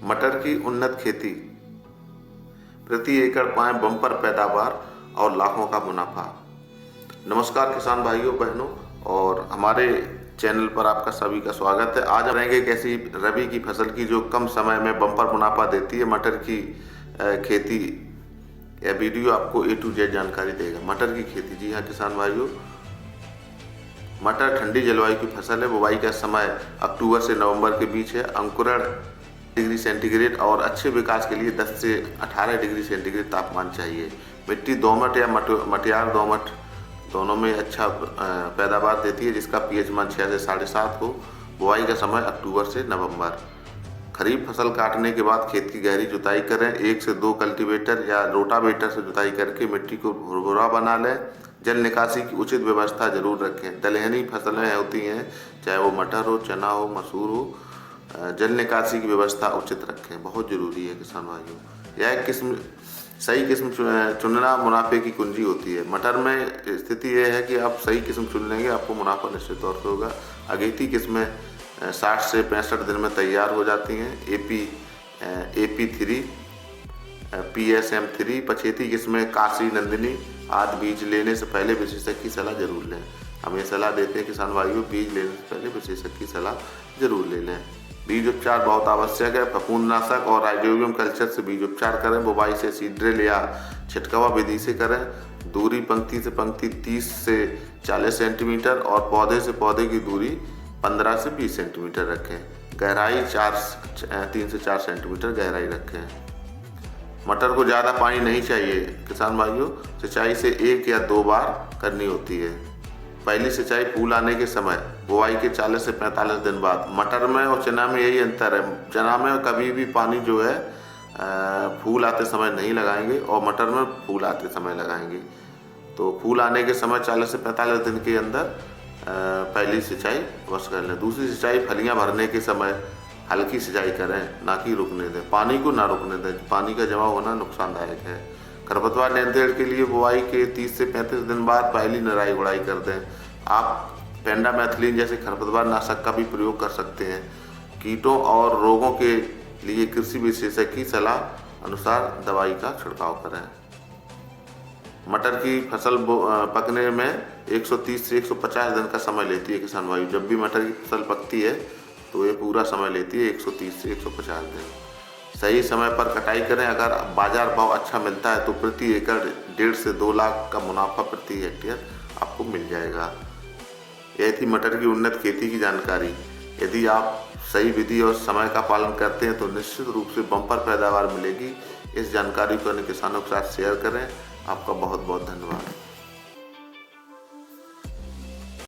मटर की उन्नत खेती, प्रति एकड़ पाएं बम्पर पैदावार और लाखों का मुनाफा। नमस्कार किसान भाइयों बहनों, और हमारे चैनल पर आपका सभी का स्वागत है। आज हम रहेंगे एक ऐसी रबी की फसल की जो कम समय में बम्पर मुनाफा देती है, मटर की खेती। यह वीडियो आपको A to Z जानकारी देगा। मटर की खेती, जी हाँ किसान भाइयों, मटर ठंडी जलवायु की फसल है। बुवाई का समय अक्टूबर से नवंबर के बीच है। अंकुरण डिग्री सेंटीग्रेड और अच्छे विकास के लिए 10 से 18 डिग्री सेंटीग्रेड तापमान चाहिए। मिट्टी दोमट या मटियार दोमट दोनों में अच्छा पैदावार देती है, जिसका pH मान 6 से 7.5 हो। बुवाई का समय अक्टूबर से नवंबर। खरीफ फसल काटने के बाद खेत की गहरी जुताई करें। 1 से 2 कल्टीवेटर या रोटावेटर से जुताई करके मिट्टी को भुरभुरा बना लें। जल निकासी की उचित व्यवस्था जरूर रखें। दलहनी फसलें होती हैं, चाहे वो मटर हो, चना हो, मसूर हो, जल निकासी की व्यवस्था उचित रखें, बहुत जरूरी है किसान भाइयों। यह किस्म सही किस्म चुनना मुनाफे की कुंजी होती है। मटर में स्थिति यह है कि आप सही किस्म चुन लेंगे, आपको मुनाफा निश्चित तौर पर होगा। अगेती किस्में 60 से 65 दिन में तैयार हो जाती हैं। AP3, PSM3, पछेती किस्में काशी, नंदिनी आदि बीज लेने से पहले विशेषज्ञ की सलाह जरूर लें। हम ये सलाह देते हैं किसान भाइयों, बीज लेने से पहले विशेषज्ञ की सलाह जरूर ले लें। बीज उपचार बहुत आवश्यक है। फफूंदनाशक और राइजोबियम कल्चर से बीज उपचार करें। बुवाई से सीड ड्रिल या छिटकावा विधि से करें। दूरी पंक्ति से पंक्ति 30 से 40 सेंटीमीटर और पौधे से पौधे की दूरी 15 से 20 सेंटीमीटर रखें। गहराई 3 से 4 सेंटीमीटर गहराई रखें। मटर को ज़्यादा पानी नहीं चाहिए किसान भाइयों। सिंचाई से 1 या 2 बार करनी होती है। पहली सिंचाई फूल आने के समय, बुवाई के 40 से 45 दिन बाद। मटर में और चना में यही अंतर है, चना में कभी भी पानी जो है फूल आते समय नहीं लगाएंगे और मटर में फूल आते समय लगाएंगे। तो फूल आने के समय 40 से 45 दिन के अंदर पहली सिंचाई अवश्य कर लें। दूसरी सिंचाई फलियां भरने के समय हल्की सिंचाई करें, ना कि रुकने दें। पानी को ना रुकने दें, पानी का जमा होना नुकसानदायक है। खरपतवार नियंत्रण के लिए बुवाई के 30 से 35 दिन बाद पहली निराई गुड़ाई कर दें। आप पेंडामेथिलीन जैसे खरपतवार नाशक का भी प्रयोग कर सकते हैं। कीटों और रोगों के लिए कृषि विशेषज्ञ की सलाह अनुसार दवाई का छिड़काव करें। मटर की फसल पकने में 130 से 150 दिन का समय लेती है किसान भाई। जब भी मटर की फसल पकती है तो ये पूरा समय लेती है 130 से 150 दिन। सही समय पर कटाई करें। अगर बाजार भाव अच्छा मिलता है तो प्रति एकड़ 1.5 से 2 लाख का मुनाफा प्रति हेक्टेयर आपको मिल जाएगा। यह थी मटर की उन्नत खेती की जानकारी। यदि आप सही विधि और समय का पालन करते हैं तो निश्चित रूप से बम्पर पैदावार मिलेगी। इस जानकारी को अन्य किसानों के साथ शेयर करें। आपका बहुत बहुत धन्यवाद।